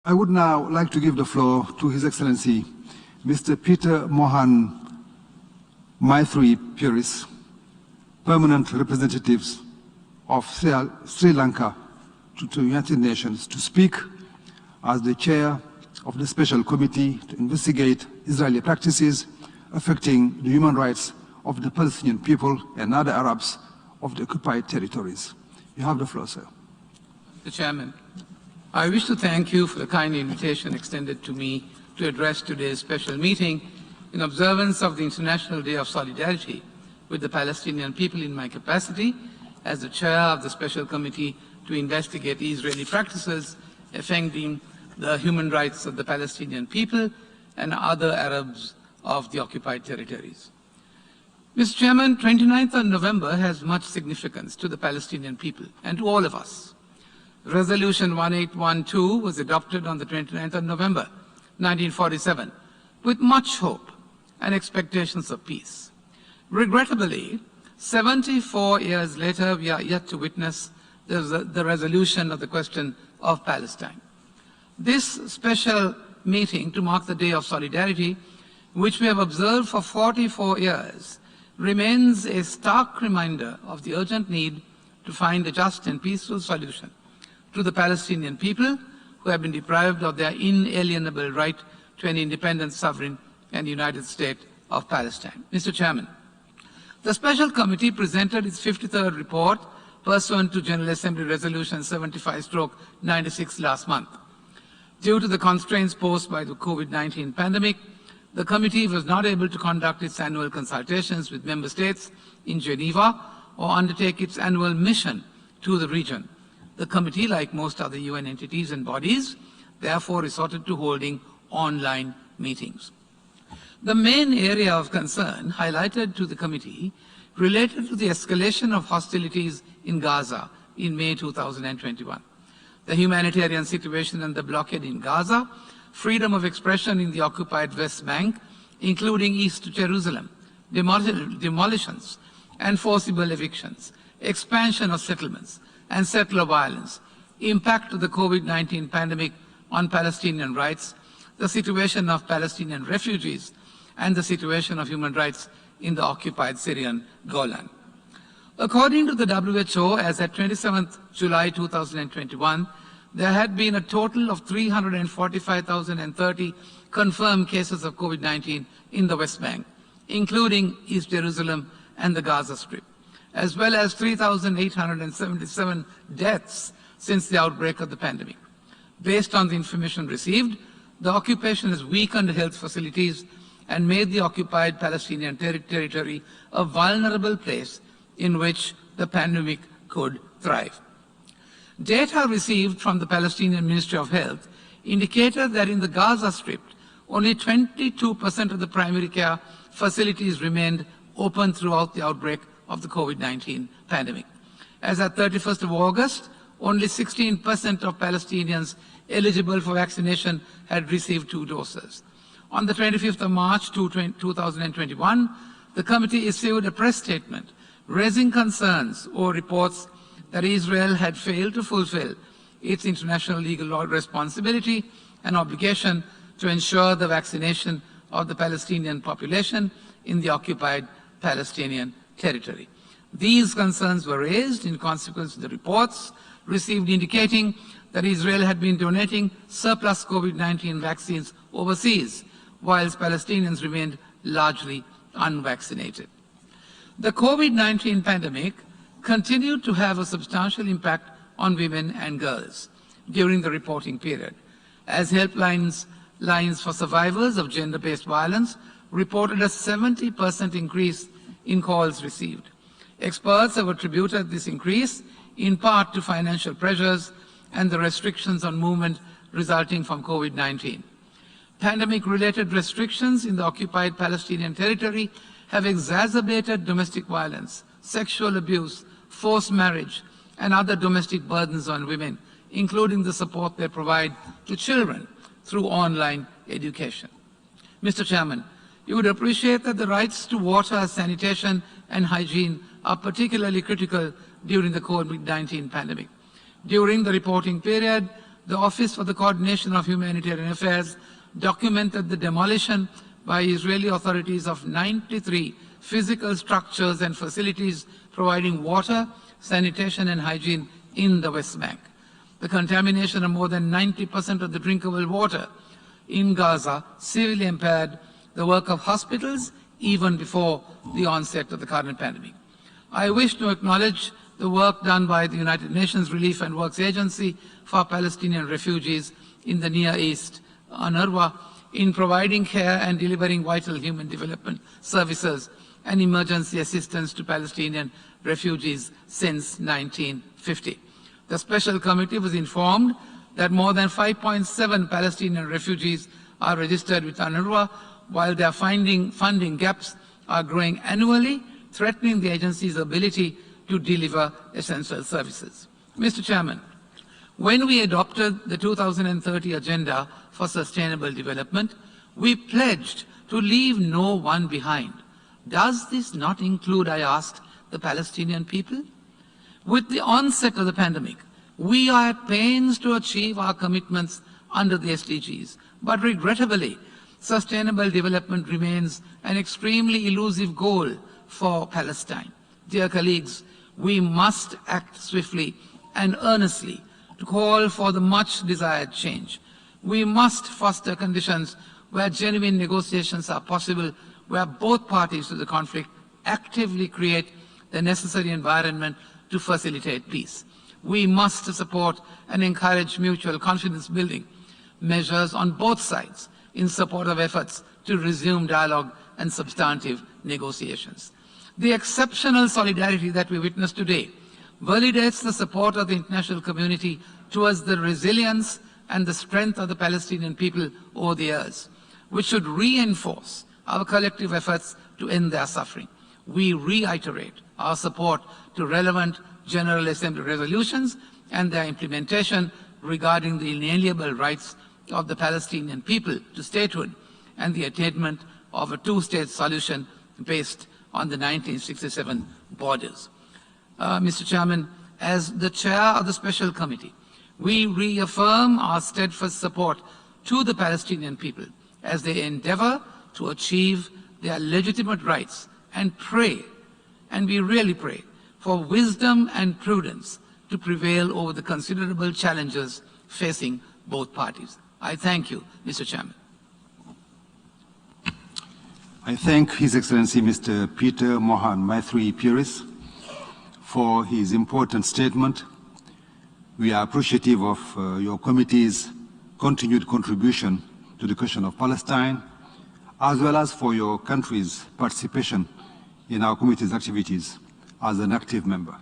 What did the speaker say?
I would now like to give the floor to His Excellency, Mr. Peter Mohan Pieris, Permanent Representatives of Sri Lanka to the United Nations, to speak as the chair of the Special Committee to investigate Israeli practices affecting the human rights of the Palestinian people and other Arabs of the occupied territories. You have the floor, sir. Mr. Chairman, I wish to thank you for the kind invitation extended to me to address today's special meeting in observance of the International Day of Solidarity with the Palestinian people in my capacity as the chair of the Special Committee to investigate Israeli practices affecting the human rights of the Palestinian people and other Arabs of the occupied territories. Mr. Chairman, 29th of November has much significance to the Palestinian people and to all of us. Resolution 1812 was adopted on the 29th of November, 1947, with much hope and expectations of peace. Regrettably, 74 years later, we are yet to witness the resolution of the question of Palestine. This special meeting to mark the Day of Solidarity, which we have observed for 44 years, remains a stark reminder of the urgent need to find a just and peaceful solution to the Palestinian people who have been deprived of their inalienable right to an independent, sovereign, and united state of Palestine. Mr. Chairman, the Special Committee presented its 53rd report pursuant to General Assembly Resolution 75/96 last month. Due to the constraints posed by the COVID-19 pandemic, the committee was not able to conduct its annual consultations with member states in Geneva or undertake its annual mission to the region. The committee, like most other UN entities and bodies, therefore resorted to holding online meetings. The main area of concern highlighted to the committee related to the escalation of hostilities in Gaza in May 2021. The humanitarian situation and the blockade in Gaza, freedom of expression in the occupied West Bank, including East Jerusalem, demolitions and forcible evictions, expansion of settlements, and settler violence, impact of the COVID-19 pandemic on Palestinian rights, the situation of Palestinian refugees, and the situation of human rights in the occupied Syrian Golan. According to the WHO, as at 27th July 2021, there had been a total of 345,030 confirmed cases of COVID-19 in the West Bank, including East Jerusalem and the Gaza Strip, as well as 3,877 deaths since the outbreak of the pandemic. Based on the information received, the occupation has weakened health facilities and made the occupied Palestinian territory a vulnerable place in which the pandemic could thrive. Data received from the Palestinian Ministry of Health indicated that in the Gaza Strip, only 22% of the primary care facilities remained open throughout the outbreak of the COVID-19 pandemic. As at 31st of August, only 16% of Palestinians eligible for vaccination had received 2 doses. On the 25th of March 2021, the committee issued a press statement raising concerns over reports that Israel had failed to fulfill its international legal responsibility and obligation to ensure the vaccination of the Palestinian population in the occupied Palestinian territory. These concerns were raised in consequence of the reports received indicating that Israel had been donating surplus COVID-19 vaccines overseas, whilst Palestinians remained largely unvaccinated. The COVID-19 pandemic continued to have a substantial impact on women and girls during the reporting period, as helplines for survivors of gender-based violence reported a 70% increase in calls received. Experts have attributed this increase in part to financial pressures and the restrictions on movement resulting from COVID-19. Pandemic-related restrictions in the occupied Palestinian territory have exacerbated domestic violence, sexual abuse, forced marriage, and other domestic burdens on women, including the support they provide to children through online education. Mr. Chairman, you would appreciate that the rights to water, sanitation, and hygiene are particularly critical during the COVID-19 pandemic. During the reporting period, the Office for the Coordination of Humanitarian Affairs documented the demolition by Israeli authorities of 93 physical structures and facilities providing water, sanitation and hygiene in the West Bank. The contamination of more than 90% of the drinkable water in Gaza severely impaired the work of hospitals even before the onset of the current pandemic. I wish to acknowledge the work done by the United Nations Relief and Works Agency for Palestinian refugees in the Near East, UNRWA, in providing care and delivering vital human development services and emergency assistance to Palestinian refugees since 1950. The Special Committee was informed that more than 5.7 Palestinian refugees are registered with UNRWA, while their funding gaps are growing annually, threatening the agency's ability to deliver essential services. Mr. Chairman, when we adopted the 2030 Agenda for Sustainable Development, we pledged to leave no one behind. Does this not include, I asked, the Palestinian people? With the onset of the pandemic, we are at pains to achieve our commitments under the SDGs, but regrettably, sustainable development remains an extremely elusive goal for Palestine. Dear colleagues, we must act swiftly and earnestly to call for the much desired change. We must foster conditions where genuine negotiations are possible, where both parties to the conflict actively create the necessary environment to facilitate peace. We must support and encourage mutual confidence building measures on both sides in support of efforts to resume dialogue and substantive negotiations. The exceptional solidarity that we witness today validates the support of the international community towards the resilience and the strength of the Palestinian people over the years, which should reinforce our collective efforts to end their suffering. We reiterate our support to relevant General Assembly resolutions and their implementation regarding the inalienable rights of the Palestinian people to statehood and the attainment of a two-state solution based on the 1967 borders. Mr. Chairman, as the chair of the Special Committee, we reaffirm our steadfast support to the Palestinian people as they endeavor to achieve their legitimate rights and pray, and we really pray, for wisdom and prudence to prevail over the considerable challenges facing both parties. I thank you, Mr. Chairman. I thank His Excellency Mr. Peter Mohan Pieris for his important statement. We are appreciative of your committee's continued contribution to the question of Palestine, as well as for your country's participation in our committee's activities as an active member.